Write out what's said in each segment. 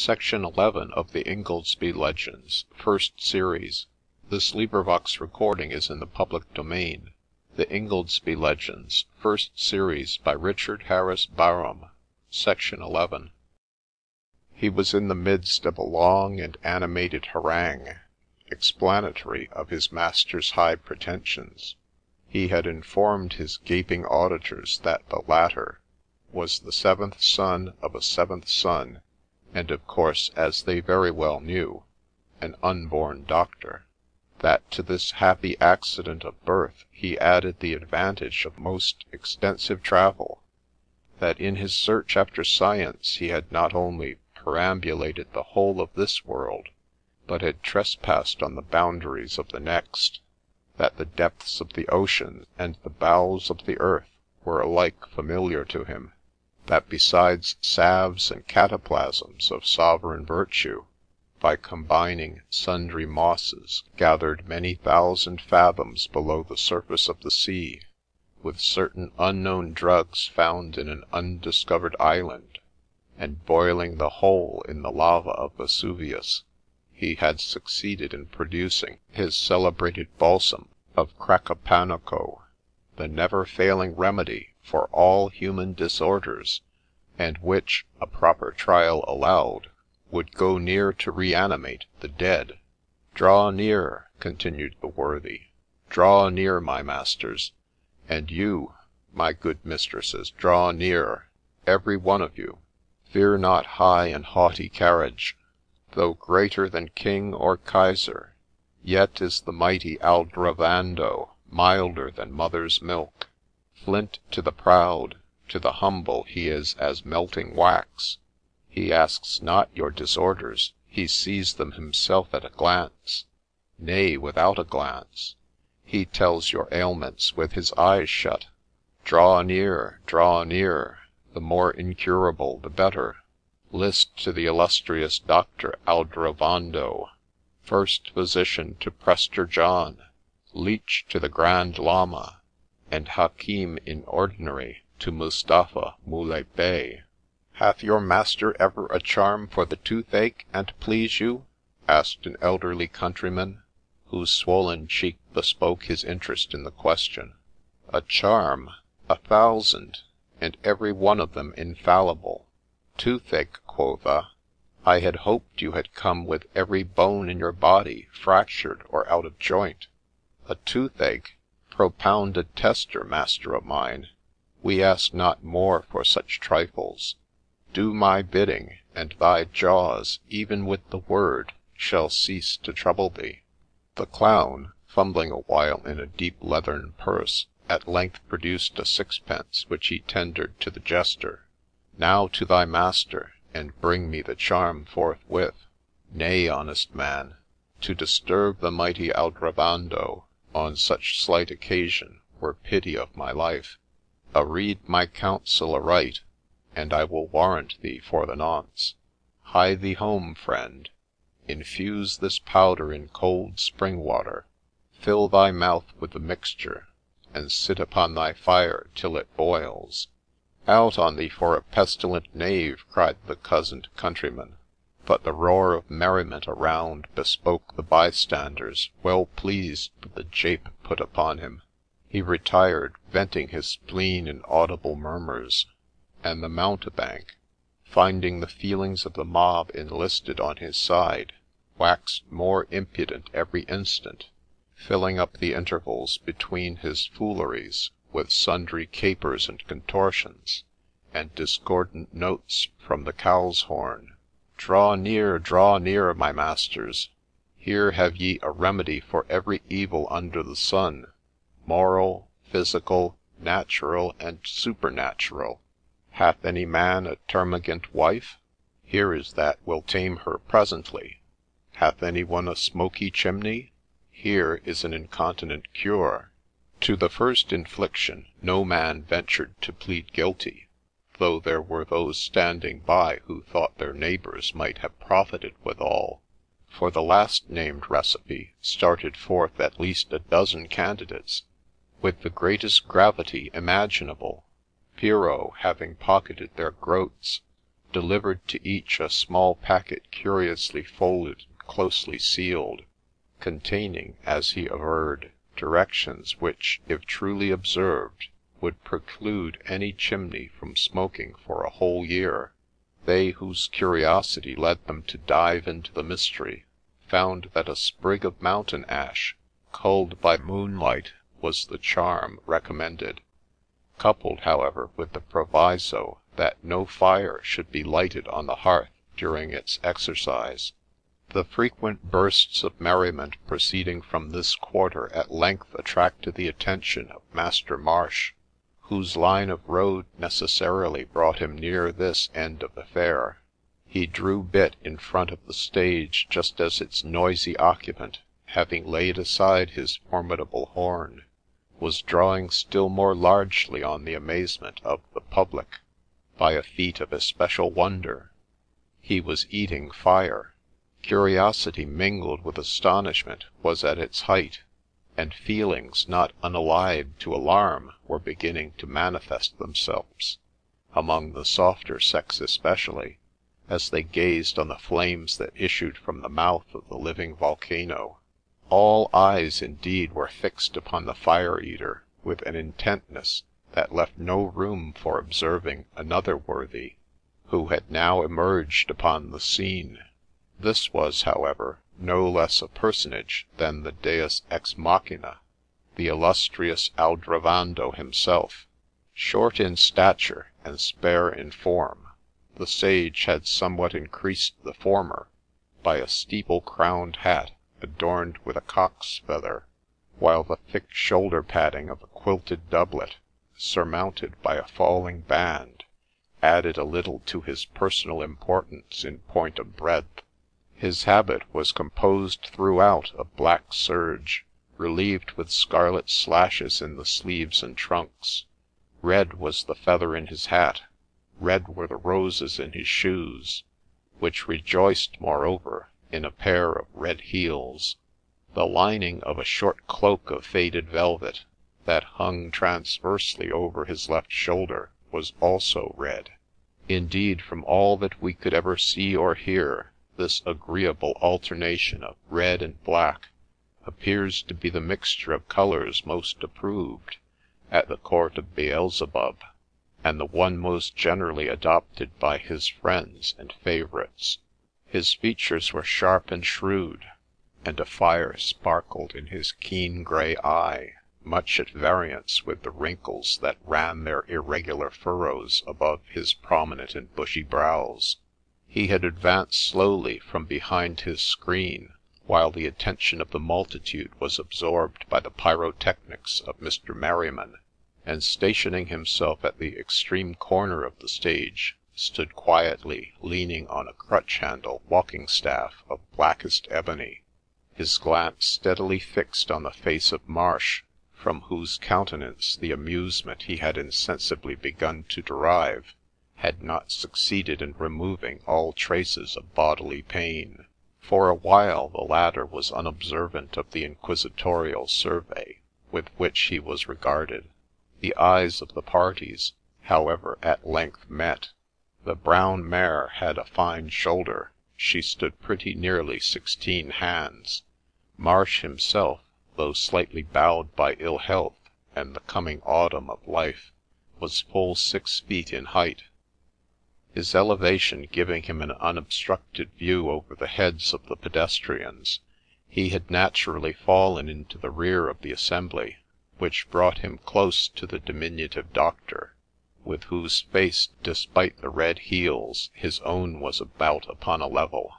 Section 11 of the Ingoldsby Legends, First Series. This recording is in the public domain. The Ingoldsby Legends, First Series by Richard Harris Barham. Section 11. He was in the midst of a long and animated harangue, explanatory of his master's high pretensions. He had informed his gaping auditors that the latter was the seventh son of a seventh son, and of course, as they very well knew, an unborn doctor. That to this happy accident of birth he added the advantage of most extensive travel, that in his search after science he had not only perambulated the whole of this world, but had trespassed on the boundaries of the next, that the depths of the ocean and the bowels of the earth were alike familiar to him, that besides salves and cataplasms of sovereign virtue, by combining sundry mosses gathered many thousand fathoms below the surface of the sea, with certain unknown drugs found in an undiscovered island, and boiling the whole in the lava of Vesuvius, he had succeeded in producing his celebrated balsam of Cracopanico, the never-failing remedy for all human disorders, and which, a proper trial allowed, would go near to reanimate the dead. "Draw near," continued the worthy, "draw near, my masters, and you, my good mistresses, draw near, every one of you. Fear not high and haughty carriage, though greater than king or kaiser, yet is the mighty Aldrovando milder than mother's milk. Flint to the proud, to the humble he is as melting wax. He asks not your disorders, he sees them himself at a glance, nay, without a glance. He tells your ailments with his eyes shut. Draw near, the more incurable the better. List to the illustrious Dr. Aldrovando, first physician to Prester John, Leech to the Grand Lama, and Hakim in ordinary to Mustapha Muley Bey. Hath your master ever a charm for the toothache, an't please you? Asked an elderly countryman, whose swollen cheek bespoke his interest in the question. A charm? 1,000, and every one of them infallible. Toothache, quotha! I had hoped you had come with every bone in your body fractured or out of joint. A toothache? Propound a tester, master of mine. We ask not more for such trifles. Do my bidding, and thy jaws, even with the word, shall cease to trouble thee." The clown, fumbling a while in a deep leathern purse, at length produced a sixpence, which he tendered to the jester. "Now to thy master, and bring me the charm forthwith." "Nay, honest man, to disturb the mighty Aldrovando on such slight occasion were pity of my life. Read my counsel aright, and I will warrant thee for the nonce. Hie thee home, friend. Infuse this powder in cold spring water. Fill thy mouth with the mixture, and sit upon thy fire till it boils." "Out on thee for a pestilent knave!" cried the cozened countryman. But the roar of merriment around bespoke the bystanders well pleased with the jape put upon him. He retired, venting his spleen in audible murmurs, and the mountebank, finding the feelings of the mob enlisted on his side, waxed more impudent every instant, filling up the intervals between his fooleries with sundry capers and contortions, and discordant notes from the cow's horn. Draw near, my masters! Here have ye a remedy for every evil under the sun, moral, physical, natural, and supernatural. Hath any man a termagant wife? Here is that will tame her presently. Hath any one a smoky chimney? Here is an incontinent cure. To the first infliction no man ventured to plead guilty, though there were those standing by who thought their neighbours might have profited withal. For the last named recipe started forth at least a dozen candidates, with the greatest gravity imaginable, Pierrot having pocketed their groats, delivered to each a small packet curiously folded and closely sealed, containing, as he averred, directions which, if truly observed, would preclude any chimney from smoking for a whole year. They whose curiosity led them to dive into the mystery found that a sprig of mountain ash, culled by moonlight, was the charm recommended, coupled, however, with the proviso that no fire should be lighted on the hearth during its exercise. The frequent bursts of merriment proceeding from this quarter at length attracted the attention of Master Marsh, whose line of road necessarily brought him near this end of the fair. He drew bit in front of the stage just as its noisy occupant, having laid aside his formidable horn, was drawing still more largely on the amazement of the public by a feat of especial wonder. He was eating fire. Curiosity mingled with astonishment was at its height, and feelings not unallied to alarm were beginning to manifest themselves, among the softer sex especially, as they gazed on the flames that issued from the mouth of the living volcano. All eyes indeed were fixed upon the fire-eater with an intentness that left no room for observing another worthy, who had now emerged upon the scene. This was, however, no less a personage than the Deus ex machina, the illustrious Aldrovando himself. Short in stature and spare in form, the sage had somewhat increased the former by a steeple-crowned hat adorned with a cock's feather, while the thick shoulder padding of a quilted doublet, surmounted by a falling band, added a little to his personal importance in point of breadth. His habit was composed throughout of black serge, relieved with scarlet slashes in the sleeves and trunks. Red was the feather in his hat, red were the roses in his shoes, which rejoiced, moreover, in a pair of red heels. The lining of a short cloak of faded velvet, that hung transversely over his left shoulder, was also red. Indeed, from all that we could ever see or hear, this agreeable alternation of red and black appears to be the mixture of colours most approved at the court of Beelzebub, and the one most generally adopted by his friends and favourites. His features were sharp and shrewd, and a fire sparkled in his keen grey eye, much at variance with the wrinkles that ran their irregular furrows above his prominent and bushy brows. He had advanced slowly from behind his screen, while the attention of the multitude was absorbed by the pyrotechnics of Mr. Merriman, and stationing himself at the extreme corner of the stage, stood quietly leaning on a crutch-handle walking-staff of blackest ebony, his glance steadily fixed on the face of Marsh, from whose countenance the amusement he had insensibly begun to derive had not succeeded in removing all traces of bodily pain. For a while the latter was unobservant of the inquisitorial survey with which he was regarded. The eyes of the parties, however, at length met. The brown mare had a fine shoulder. She stood pretty nearly 16 hands. Marsh himself, though slightly bowed by ill health and the coming autumn of life, was full 6 feet in height, his elevation giving him an unobstructed view over the heads of the pedestrians. He had naturally fallen into the rear of the assembly, which brought him close to the diminutive doctor, with whose face, despite the red heels, his own was about upon a level.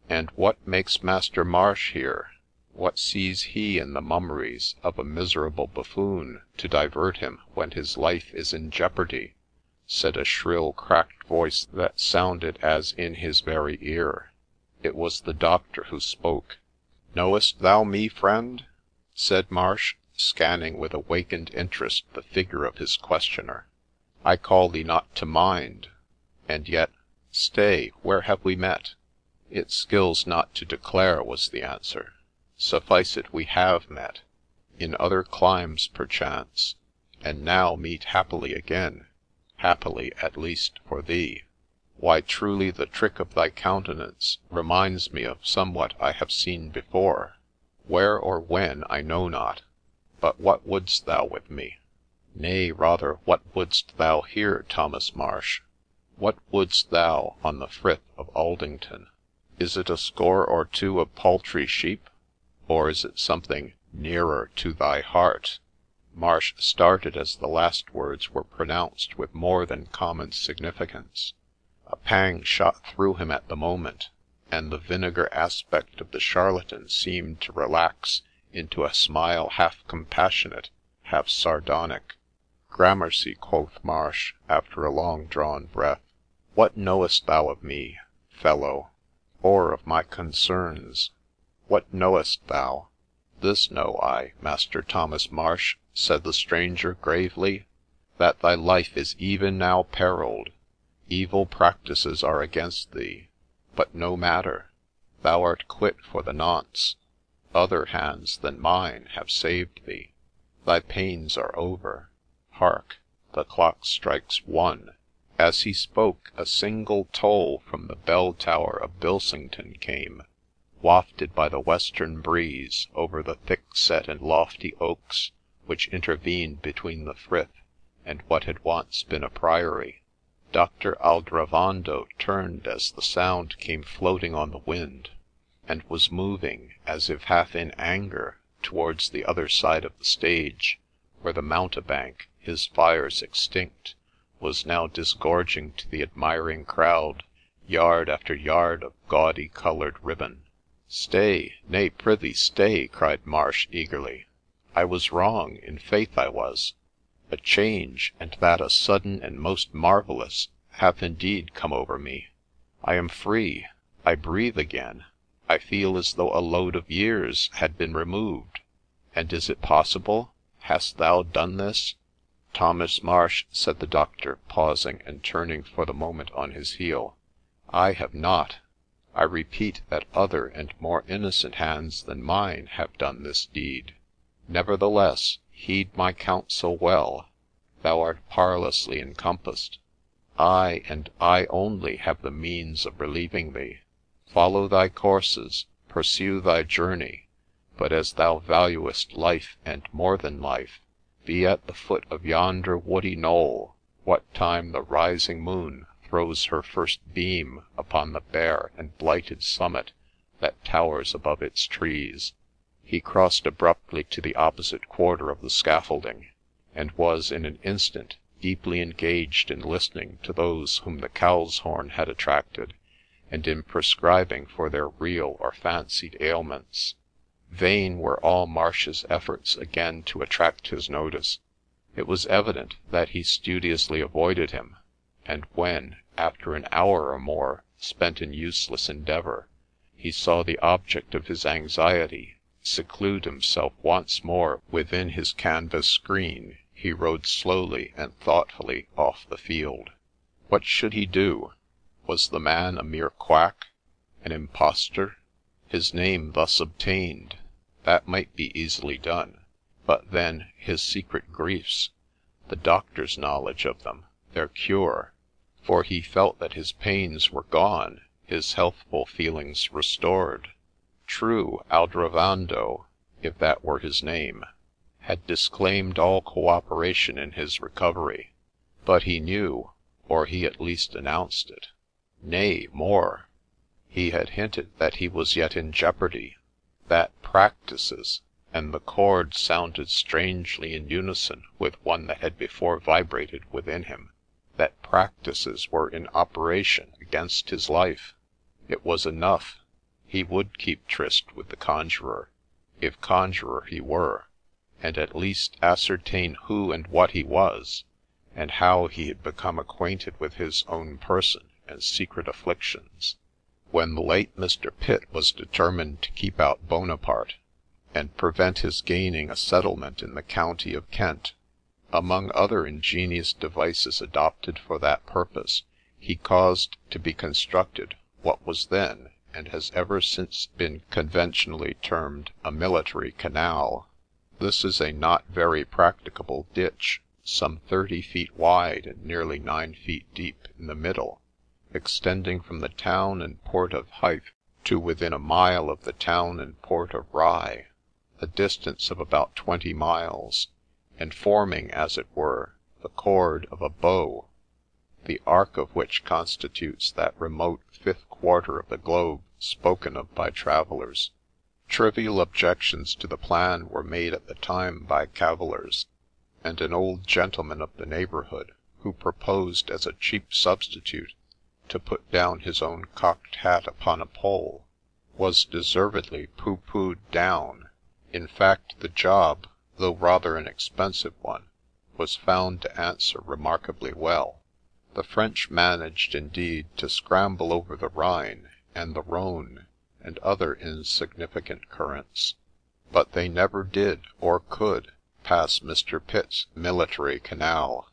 "And what makes Master Marsh here? What sees he in the mummeries of a miserable buffoon to divert him when his life is in jeopardy?" said a shrill, cracked voice that sounded as in his very ear. It was the doctor who spoke. "Knowest thou me, friend?" said Marsh, scanning with awakened interest the figure of his questioner. "I call thee not to mind, and yet— stay, where have we met?" "It skills not to declare," was the answer. "Suffice it we have met, in other climes perchance, and now meet happily again, happily at least for thee." Why, truly the trick of thy countenance reminds me of somewhat I have seen before. Where or when I know not, but what wouldst thou with me? Nay, rather, what wouldst thou here, Thomas Marsh? What wouldst thou on the Frith of Aldington? Is it a score or two of paltry sheep, or is it something nearer to thy heart? Marsh started as the last words were pronounced with more than common significance. A pang shot through him at the moment, and the vinegar aspect of the charlatan seemed to relax into a smile half compassionate, half sardonic. Gramercy, quoth Marsh, after a long-drawn breath, what knowest thou of me, fellow, or of my concerns? What knowest thou? This know I, Master Thomas Marsh, said the stranger gravely, that thy life is even now perilled. Evil practices are against thee, but no matter, thou art quit for the nonce. Other hands than mine have saved thee. Thy pains are over. Hark, the clock strikes 1. As he spoke, a single toll from the bell tower of Bilsington came, wafted by the western breeze over the thick-set and lofty oaks which intervened between the Frith and what had once been a priory. Dr. Aldrovando turned as the sound came floating on the wind, and was moving, as if half in anger, towards the other side of the stage, where the mountebank, his fires extinct, was now disgorging to the admiring crowd yard after yard of gaudy coloured ribbon. "Stay, nay, prithee, stay!" cried Marsh eagerly. "I was wrong, in faith I was. A change, and that a sudden and most marvellous, hath indeed come over me. I am free, I breathe again, I feel as though a load of years had been removed. And is it possible? Hast thou done this?" "Thomas Marsh," said the doctor, pausing and turning for the moment on his heel, "I have not. I repeat that other and more innocent hands than mine have done this deed. Nevertheless, heed my counsel well. Thou art parlously encompassed. I, and I only, have the means of relieving thee. Follow thy courses, pursue thy journey, but as thou valuest life and more than life, be at the foot of yonder woody knoll, what time the rising moon throws her first beam upon the bare and blighted summit that towers above its trees." He crossed abruptly to the opposite quarter of the scaffolding, and was in an instant deeply engaged in listening to those whom the cow's horn had attracted, and in prescribing for their real or fancied ailments. Vain were all Marsh's efforts again to attract his notice. It was evident that he studiously avoided him, and when, after an hour or more spent in useless endeavour, he saw the object of his anxiety seclude himself once more within his canvas screen, he rode slowly and thoughtfully off the field. What should he do? Was the man a mere quack? An impostor? His name thus obtained, that might be easily done, but then his secret griefs, the doctor's knowledge of them, their cure, for he felt that his pains were gone, his healthful feelings restored. True, Aldrovando, if that were his name, had disclaimed all cooperation in his recovery, but he knew, or he at least announced it. Nay, more, he had hinted that he was yet in jeopardy, that practices, and the chord sounded strangely in unison with one that had before vibrated within him, that practices were in operation against his life. It was enough. He would keep tryst with the conjurer, if conjurer he were, and at least ascertain who and what he was, and how he had become acquainted with his own person and secret afflictions. When the late Mr. Pitt was determined to keep out Bonaparte, and prevent his gaining a settlement in the county of Kent, among other ingenious devices adopted for that purpose, he caused to be constructed what was then, and has ever since been conventionally termed, a military canal. This is a not very practicable ditch, some 30 feet wide and nearly 9 feet deep in the middle, extending from the town and port of Hythe to within a mile of the town and port of Rye, a distance of about 20 miles, and forming, as it were, the chord of a bow, the arc of which constitutes that remote fifth quarter of the globe spoken of by travellers. Trivial objections to the plan were made at the time by cavillers, and an old gentleman of the neighbourhood, who proposed as a cheap substitute to put down his own cocked hat upon a pole, was deservedly pooh-poohed down. In fact, the job, though rather an expensive one, was found to answer remarkably well. The French managed, indeed, to scramble over the Rhine and the Rhone and other insignificant currents, but they never did, or could, pass Mr. Pitt's military canal.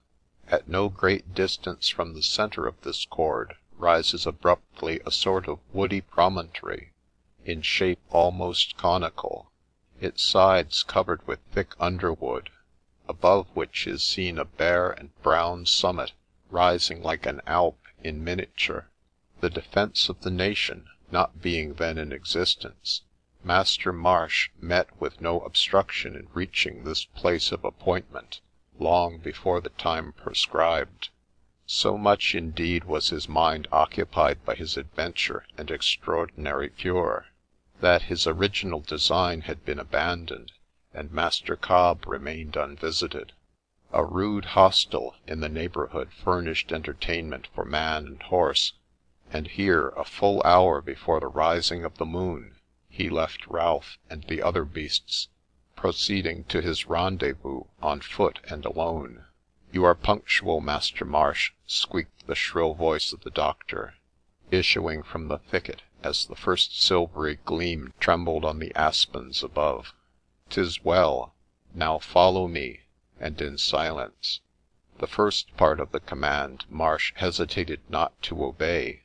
At no great distance from the centre of this chord rises abruptly a sort of woody promontory, in shape almost conical, its sides covered with thick underwood, above which is seen a bare and brown summit rising like an Alp in miniature. The Defence of the Nation not being then in existence, Master Marsh met with no obstruction in reaching this place of appointment long before the time prescribed. So much indeed was his mind occupied by his adventure and extraordinary cure, that his original design had been abandoned, and Master Cobb remained unvisited. A rude hostel in the neighbourhood furnished entertainment for man and horse, and here, a full hour before the rising of the moon, he left Ralph and the other beasts, proceeding to his rendezvous on foot and alone. " You are punctual, Master Marsh," squeaked the shrill voice of the doctor, issuing from the thicket as the first silvery gleam trembled on the aspens above. " 'Tis well. Now follow me," and in silence. The first part of the command Marsh hesitated not to obey.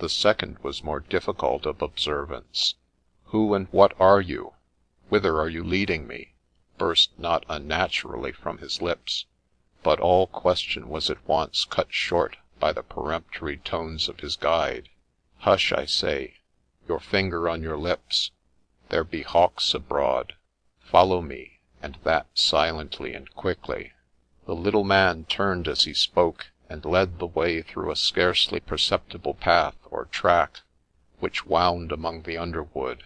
The second was more difficult of observance. " Who and what are you? Whither are you leading me? " burst not unnaturally from his lips, but all question was at once cut short by the peremptory tones of his guide. " Hush, I say, your finger on your lips. There be hawks abroad. Follow me, and that silently and quickly." The little man turned as he spoke, and led the way through a scarcely perceptible path or track, which wound among the underwood.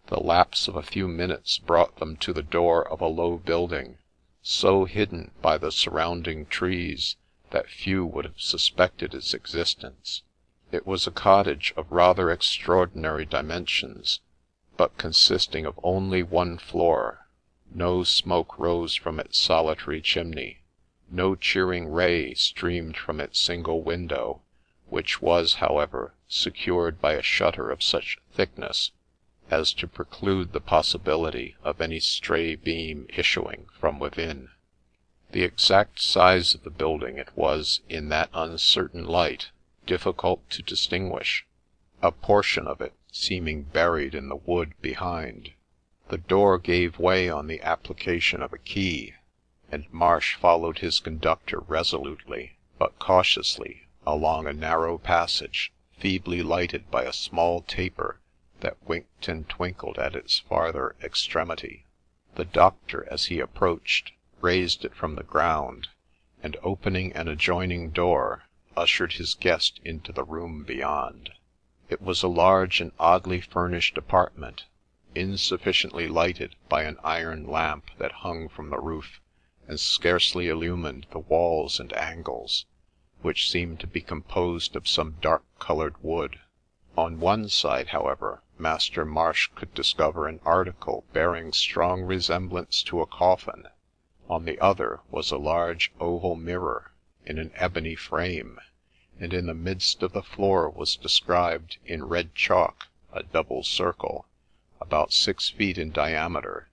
The lapse of a few minutes brought them to the door of a low building, so hidden by the surrounding trees that few would have suspected its existence. It was a cottage of rather extraordinary dimensions, but consisting of only one floor. No smoke rose from its solitary chimney. No cheering ray streamed from its single window, which was, however, secured by a shutter of such thickness as to preclude the possibility of any stray beam issuing from within. The exact size of the building it was, in that uncertain light, difficult to distinguish, a portion of it seeming buried in the wood behind. The door gave way on the application of a key, and Marsh followed his conductor resolutely, but cautiously, along a narrow passage, feebly lighted by a small taper that winked and twinkled at its farther extremity. The doctor, as he approached, raised it from the ground, and opening an adjoining door, ushered his guest into the room beyond. It was a large and oddly furnished apartment, insufficiently lighted by an iron lamp that hung from the roof, and scarcely illumined the walls and angles, which seemed to be composed of some dark-coloured wood. On one side, however, Master Marsh could discover an article bearing strong resemblance to a coffin. On the other was a large oval mirror in an ebony frame, and in the midst of the floor was described in red chalk a double circle, about 6 feet in diameter,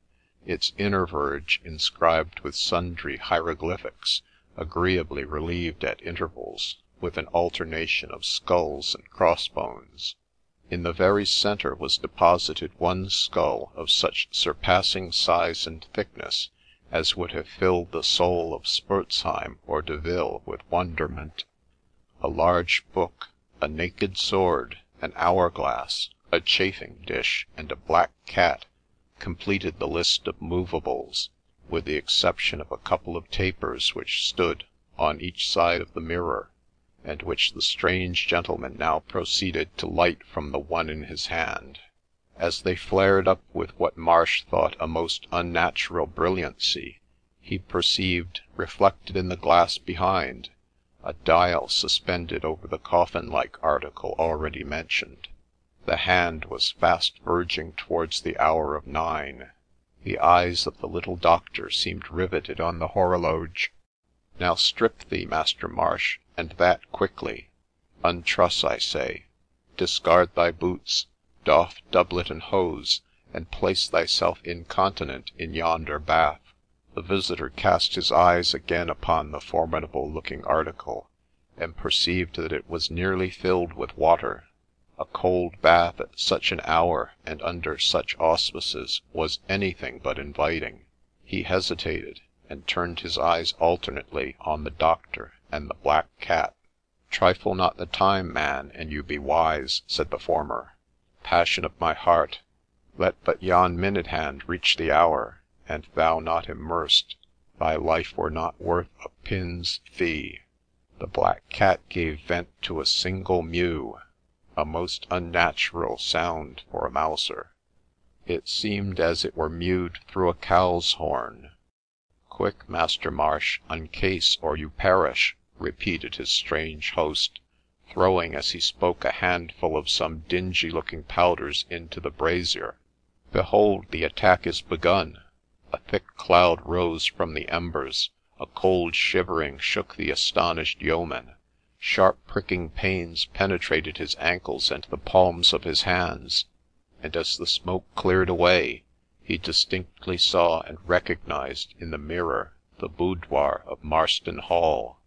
its inner verge inscribed with sundry hieroglyphics, agreeably relieved at intervals, with an alternation of skulls and crossbones. In the very centre was deposited one skull of such surpassing size and thickness as would have filled the soul of Spurzheim or Deville with wonderment. A large book, a naked sword, an hourglass, a chafing dish, and a black cat completed the list of movables, with the exception of a couple of tapers which stood on each side of the mirror, and which the strange gentleman now proceeded to light from the one in his hand. As they flared up with what Marsh thought a most unnatural brilliancy, he perceived, reflected in the glass behind, a dial suspended over the coffin-like article already mentioned. The hand was fast verging towards the hour of 9. The eyes of the little doctor seemed riveted on the horologe. "Now strip thee, Master Marsh, and that quickly. Untruss, I say. Discard thy boots, doff doublet and hose, and place thyself incontinent in yonder bath." The visitor cast his eyes again upon the formidable-looking article, and perceived that it was nearly filled with water. A cold bath at such an hour and under such auspices was anything but inviting. He hesitated, and turned his eyes alternately on the doctor and the black cat. "Trifle not the time, man, and you be wise," said the former. "Passion of my heart, let but yon minute-hand reach the hour, and thou not immersed, thy life were not worth a pin's fee." The black cat gave vent to a single mew, a most unnatural sound for a mouser. It seemed as it were mewed through a cow's horn. "Quick, Master Marsh, uncase, or you perish," repeated his strange host, throwing as he spoke a handful of some dingy-looking powders into the brazier. "Behold, the attack is begun." A thick cloud rose from the embers, a cold shivering shook the astonished yeoman. Sharp pricking pains penetrated his ankles and the palms of his hands, and as the smoke cleared away, he distinctly saw and recognized in the mirror the boudoir of Marston Hall.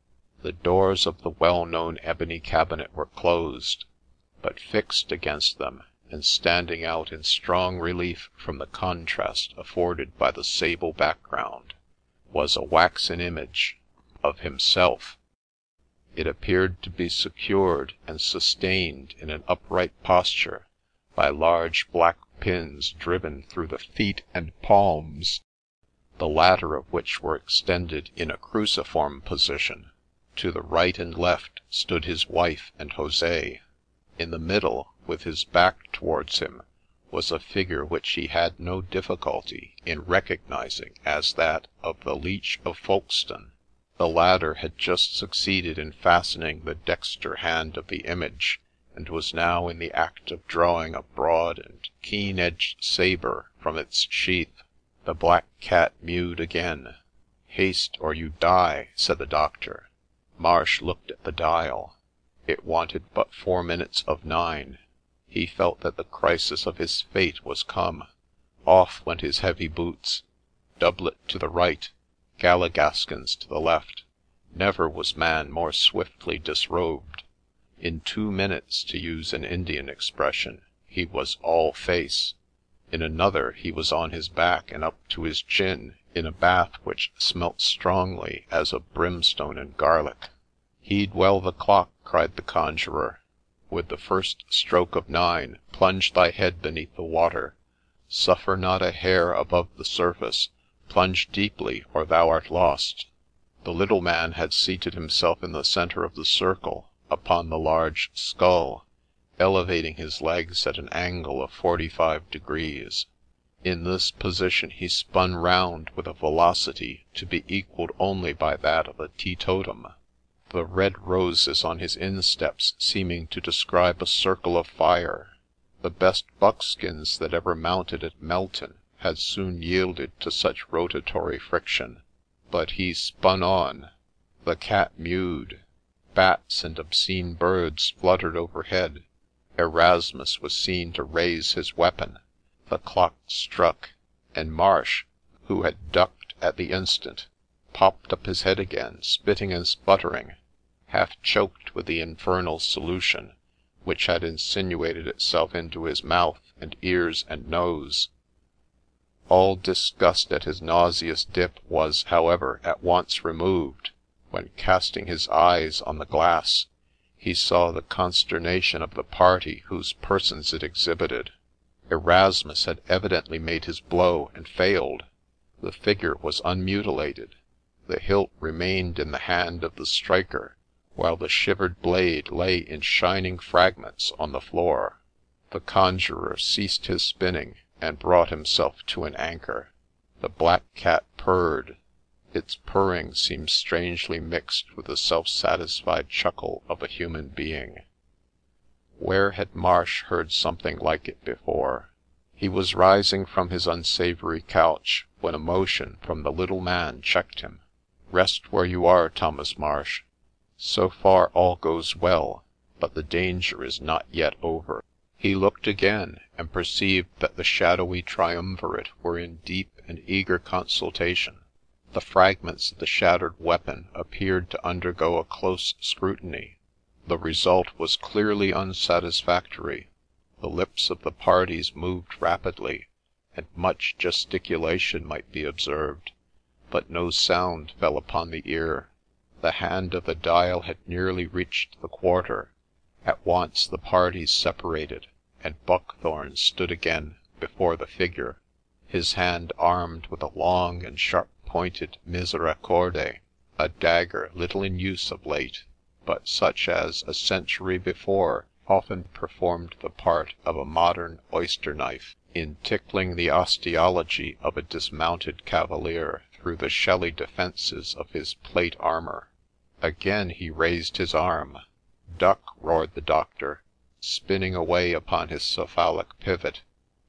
The doors of the well-known ebony cabinet were closed, but fixed against them, and standing out in strong relief from the contrast afforded by the sable background, was a waxen image of himself. It appeared to be secured and sustained in an upright posture by large black pins driven through the feet and palms, the latter of which were extended in a cruciform position. To the right and left stood his wife and Jose. In the middle, with his back towards him, was a figure which he had no difficulty in recognizing as that of the Leech of Folkestone. The latter had just succeeded in fastening the dexter hand of the image, and was now in the act of drawing a broad and keen-edged sabre from its sheath. The black cat mewed again. "Haste, or you die," said the doctor. Marsh looked at the dial. It wanted but 4 minutes of 9. He felt that the crisis of his fate was come. Off went his heavy boots. Doublet to the right, galligaskins to the left. Never was man more swiftly disrobed. In 2 minutes, to use an Indian expression, he was all face. In another he was on his back and up to his chin in a bath which smelt strongly as of brimstone and garlic. "Heed well the clock," cried the conjurer. "With the first stroke of 9, plunge thy head beneath the water. Suffer not a hair above the surface. Plunge deeply, or thou art lost." The little man had seated himself in the centre of the circle, upon the large skull, elevating his legs at an angle of 45 degrees. In this position he spun round with a velocity to be equalled only by that of a teetotum, the red roses on his insteps seeming to describe a circle of fire. The best buckskins that ever mounted at Melton had soon yielded to such rotatory friction, but he spun on. The cat mewed. Bats and obscene birds fluttered overhead. Erasmus was seen to raise his weapon. The clock struck, and Marsh, who had ducked at the instant, popped up his head again, spitting and sputtering, half choked with the infernal solution, which had insinuated itself into his mouth and ears and nose. All disgust at his nauseous dip was, however, at once removed, when, casting his eyes on the glass, He saw the consternation of the party whose persons it exhibited. Erasmus had evidently made his blow and failed. The figure was unmutilated. The hilt remained in the hand of the striker, while the shivered blade lay in shining fragments on the floor. The conjurer ceased his spinning and brought himself to an anchor. The black cat purred. Its purring seemed strangely mixed with the self-satisfied chuckle of a human being. Where had Marsh heard something like it before? He was rising from his unsavoury couch, when a motion from the little man checked him. "Rest where you are, Thomas Marsh. So far all goes well, but the danger is not yet over." He looked again, and perceived that the shadowy triumvirate were in deep and eager consultation. The fragments of the shattered weapon appeared to undergo a close scrutiny. The result was clearly unsatisfactory. The lips of the parties moved rapidly, and much gesticulation might be observed, but no sound fell upon the ear. The hand of the dial had nearly reached the quarter. At once the parties separated, and Buckthorne stood again before the figure, his hand armed with a long and sharp-pointed misericorde, a dagger little in use of late, but such as a century before often performed the part of a modern oyster-knife in tickling the osteology of a dismounted cavalier through the shelly defences of his plate armour. Again he raised his arm. "Duck!" roared the doctor, spinning away upon his cephalic pivot.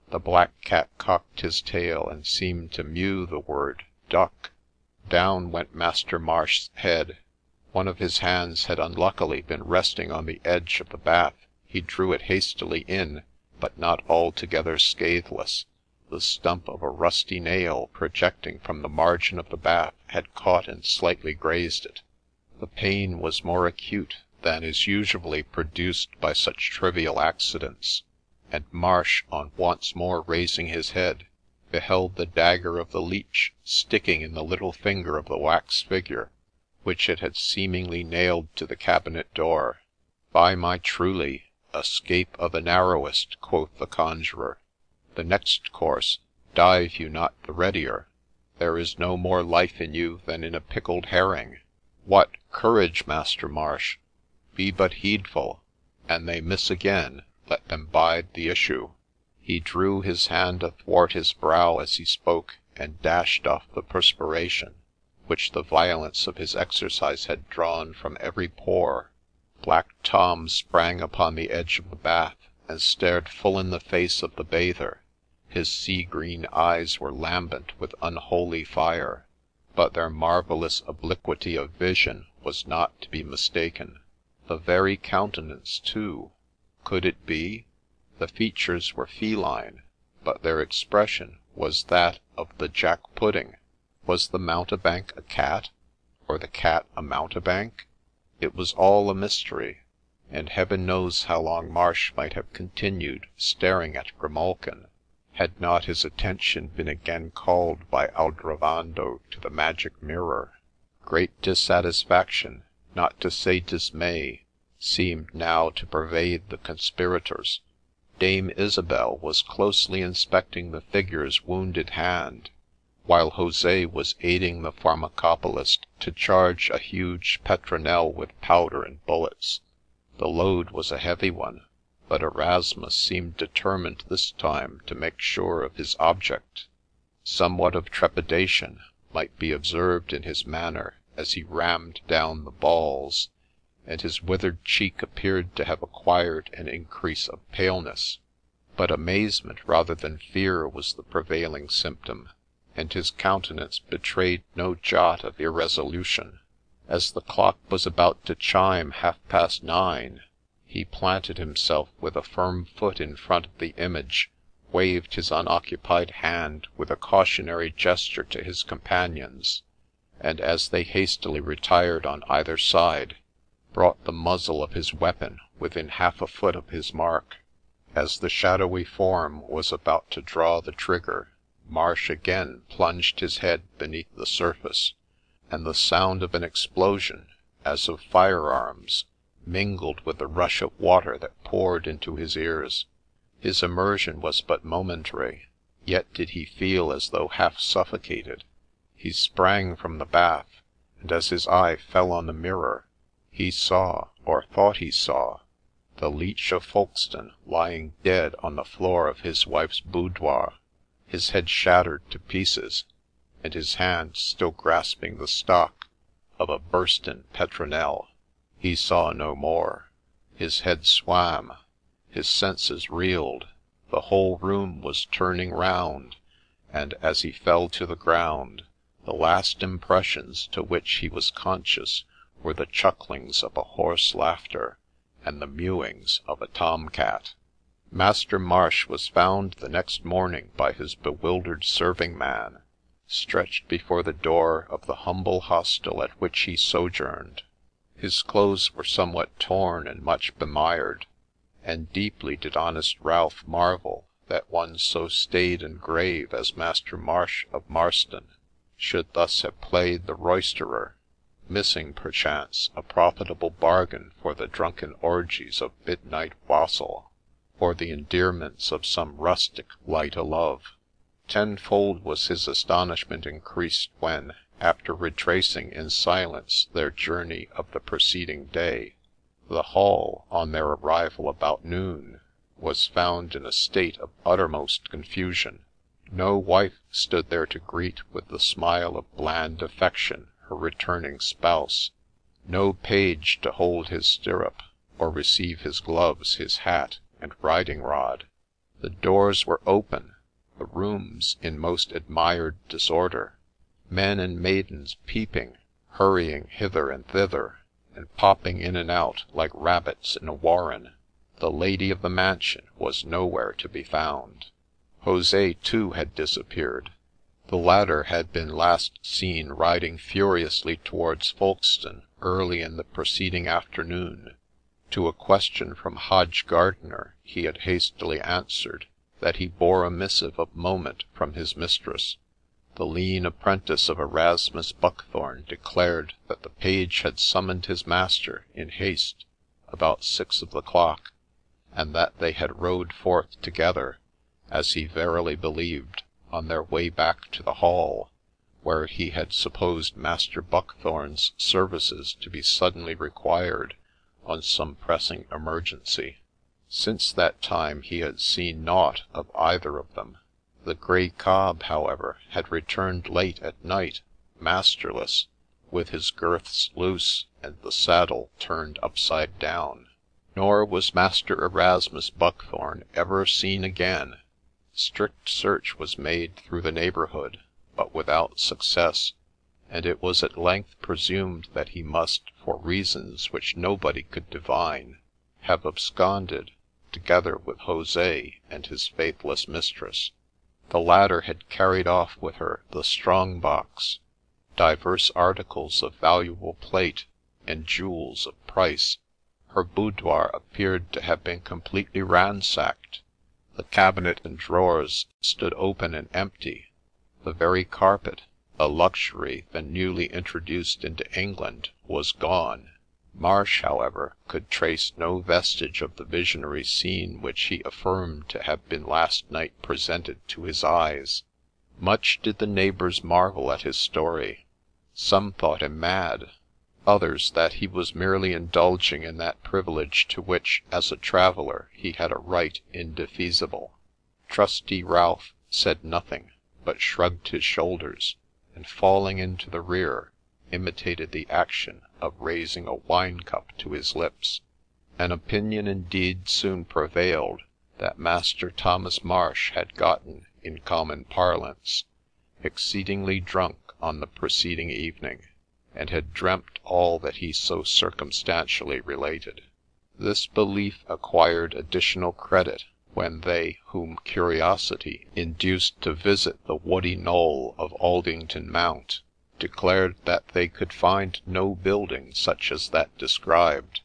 The black cat cocked his tail and seemed to mew the word "duck." Down went Master Marsh's head. One of his hands had unluckily been resting on the edge of the bath. He drew it hastily in, but not altogether scatheless. The stump of a rusty nail projecting from the margin of the bath had caught and slightly grazed it. The pain was more acute than is usually produced by such trivial accidents, and Marsh, on once more raising his head, beheld the dagger of the Leech sticking in the little finger of the wax figure, which it had seemingly nailed to the cabinet door. "By my truly, escape of the narrowest," quoth the conjurer. "The next course, dive you not the readier. There is no more life in you than in a pickled herring. What, courage, Master Marsh! Be but heedful, and they miss again, let them bide the issue." He drew his hand athwart his brow as he spoke, and dashed off the perspiration, which the violence of his exercise had drawn from every pore. Black Tom sprang upon the edge of the bath, and stared full in the face of the bather. His sea-green eyes were lambent with unholy fire, but their marvellous obliquity of vision was not to be mistaken. The very countenance, too. Could it be? The features were feline, but their expression was that of the jack-pudding. Was the mountebank a cat, or the cat a mountebank? It was all a mystery, and heaven knows how long Marsh might have continued staring at Grimalkin, had not his attention been again called by Aldrovando to the magic mirror. Great dissatisfaction, not to say dismay, seemed now to pervade the conspirators. Dame Isabel was closely inspecting the figure's wounded hand, while Jose was aiding the pharmacopolist to charge a huge petronel with powder and bullets. The load was a heavy one, but Erasmus seemed determined this time to make sure of his object. Somewhat of trepidation might be observed in his manner as he rammed down the balls, and his withered cheek appeared to have acquired an increase of paleness. But amazement rather than fear was the prevailing symptom, and his countenance betrayed no jot of irresolution. As the clock was about to chime 9:30, he planted himself with a firm foot in front of the image, waved his unoccupied hand with a cautionary gesture to his companions, and as they hastily retired on either side, brought the muzzle of his weapon within half a foot of his mark. As the shadowy form was about to draw the trigger, Marsh again plunged his head beneath the surface, and the sound of an explosion, as of firearms, mingled with the rush of water that poured into his ears. His immersion was but momentary, yet did he feel as though half suffocated. He sprang from the bath, and as his eye fell on the mirror, he saw, or thought he saw, the Leech of Folkestone lying dead on the floor of his wife's boudoir, his head shattered to pieces, and his hand still grasping the stock of a bursten petronel. He saw no more. His head swam, his senses reeled, the whole room was turning round, and as he fell to the ground, the last impressions to which he was conscious were the chucklings of a hoarse laughter and the mewings of a tom-cat. Master Marsh was found the next morning by his bewildered serving-man, stretched before the door of the humble hostel at which he sojourned. His clothes were somewhat torn and much bemired, and deeply did honest Ralph marvel that one so staid and grave as Master Marsh of Marston should thus have played the roisterer, missing, perchance, a profitable bargain for the drunken orgies of midnight wassail, or the endearments of some rustic light-o'-love. Tenfold was his astonishment increased when, after retracing in silence their journey of the preceding day, the Hall, on their arrival about noon, was found in a state of uttermost confusion. No wife stood there to greet with the smile of bland affection her returning spouse, no page to hold his stirrup, or receive his gloves, his hat, and riding-rod. The doors were open, the rooms in most admired disorder, men and maidens peeping, hurrying hither and thither, and popping in and out like rabbits in a warren. The lady of the mansion was nowhere to be found. Jose, too, had disappeared. The latter had been last seen riding furiously towards Folkestone early in the preceding afternoon. To a question from Hodge Gardiner he had hastily answered that he bore a missive of moment from his mistress. The lean apprentice of Erasmus Buckthorne declared that the page had summoned his master in haste about 6 of the clock, and that they had rode forth together, as he verily believed, on their way back to the Hall, where he had supposed Master Buckthorne's services to be suddenly required on some pressing emergency. Since that time he had seen naught of either of them. The grey cob, however, had returned late at night, masterless, with his girths loose and the saddle turned upside down. Nor was Master Erasmus Buckthorne ever seen again. Strict search was made through the neighbourhood, but without success, and it was at length presumed that he must, for reasons which nobody could divine, have absconded, together with Jose and his faithless mistress. The latter had carried off with her the strong box, divers articles of valuable plate, and jewels of price. Her boudoir appeared to have been completely ransacked. The cabinet and drawers stood open and empty. The very carpet, a luxury then newly introduced into England, was gone. Marsh, however, could trace no vestige of the visionary scene which he affirmed to have been last night presented to his eyes. Much did the neighbours marvel at his story. Some thought him mad, others that he was merely indulging in that privilege to which, as a traveller, he had a right indefeasible. Trusty Ralph said nothing, but shrugged his shoulders, and falling into the rear, imitated the action of raising a wine-cup to his lips. An opinion indeed soon prevailed that Master Thomas Marsh had gotten, in common parlance, exceedingly drunk on the preceding evening, and had dreamt all that he so circumstantially related. This belief acquired additional credit when they whom curiosity induced to visit the woody knoll of Aldington Mount declared that they could find no building such as that described,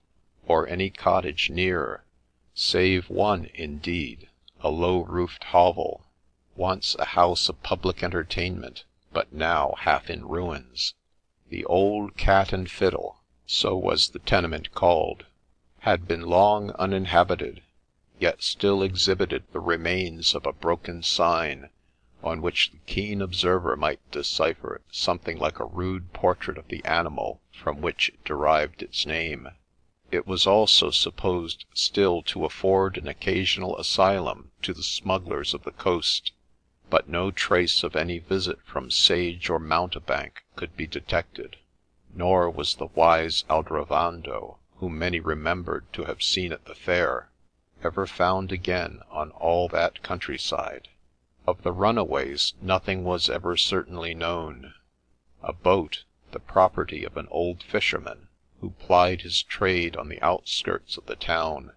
or any cottage near, save one indeed, a low-roofed hovel, once a house of public entertainment, but now half in ruins. The Old Cat and Fiddle, so was the tenement called, had been long uninhabited, yet still exhibited the remains of a broken sign, on which the keen observer might decipher something like a rude portrait of the animal from which it derived its name. It was also supposed still to afford an occasional asylum to the smugglers of the coast, but no trace of any visit from sage or mountebank could be detected, nor was the wise Aldrovando, whom many remembered to have seen at the fair, ever found again on all that countryside. Of the runaways nothing was ever certainly known. A boat, the property of an old fisherman, who plied his trade on the outskirts of the town,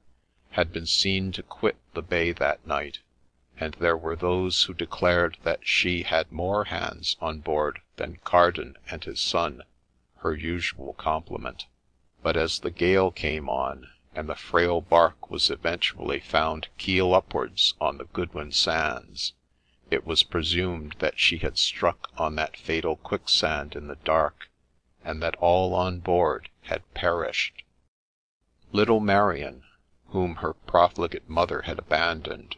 had been seen to quit the bay that night, and there were those who declared that she had more hands on board than Carden and his son, her usual complement. But as the gale came on, and the frail bark was eventually found keel upwards on the Goodwin sands, it was presumed that she had struck on that fatal quicksand in the dark, and that all on board had perished. Little Marion, whom her profligate mother had abandoned,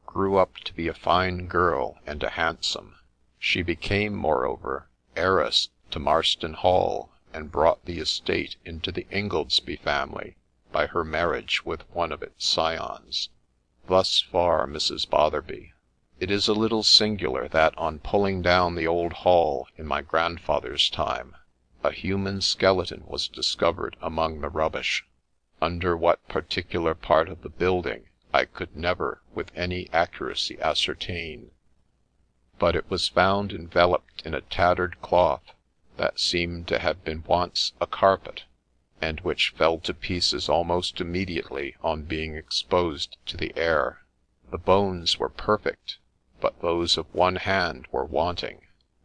grew up to be a fine girl and a handsome. She became, moreover, heiress to Marston Hall, and brought the estate into the Ingoldsby family by her marriage with one of its scions. Thus far Mrs. Botherby. It is a little singular that on pulling down the old hall in my grandfather's time, a human skeleton was discovered among the rubbish. Under what particular part of the building I could never with any accuracy ascertain, but it was found enveloped in a tattered cloth that seemed to have been once a carpet, and which fell to pieces almost immediately on being exposed to the air. The bones were perfect, but those of one hand were wanting,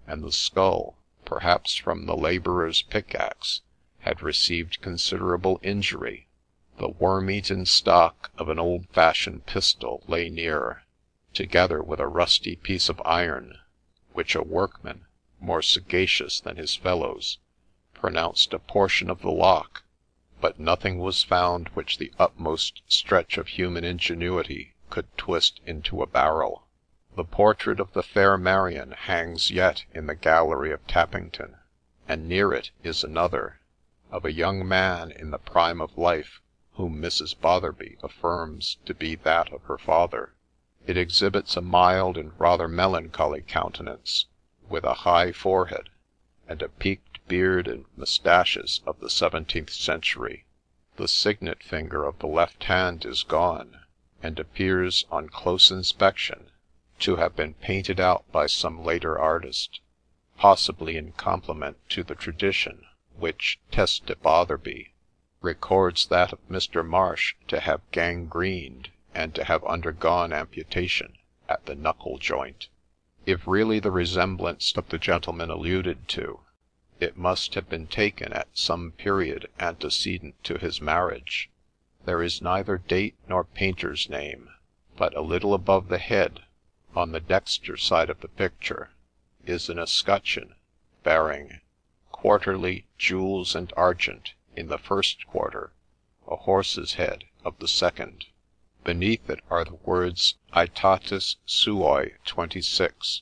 and the skull, perhaps from the labourer's pickaxe, had received considerable injury. The worm-eaten stock of an old-fashioned pistol lay near, together with a rusty piece of iron, which a workman, more sagacious than his fellows, pronounced a portion of the lock, but nothing was found which the utmost stretch of human ingenuity could twist into a barrel. The portrait of the fair Marion hangs yet in the gallery of Tappington, and near it is another, of a young man in the prime of life, whom Mrs. Botherby affirms to be that of her father. It exhibits a mild and rather melancholy countenance, with a high forehead, and a peaked beard and moustaches of the 17th century. The signet finger of the left hand is gone, and appears on close inspection to have been painted out by some later artist, possibly in compliment to the tradition which Teste de Botherby records that of Mr. Marsh to have gangrened and to have undergone amputation at the knuckle joint. If really the resemblance of the gentleman alluded to, it must have been taken at some period antecedent to his marriage. There is neither date nor painter's name, but a little above the head, on the dexter side of the picture, is an escutcheon bearing quarterly jewels and argent in the first quarter, a horse's head of the second. Beneath it are the words Aetatis Suae 26.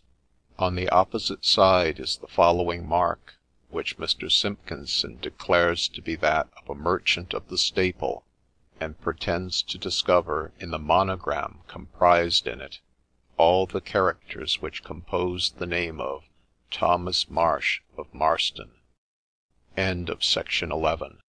On the opposite side is the following mark, which Mr. Simpkinson declares to be that of a merchant of the staple, and pretends to discover in the monogram comprised in it all the characters which compose the name of Thomas Marsh of Marston. End of Section 11.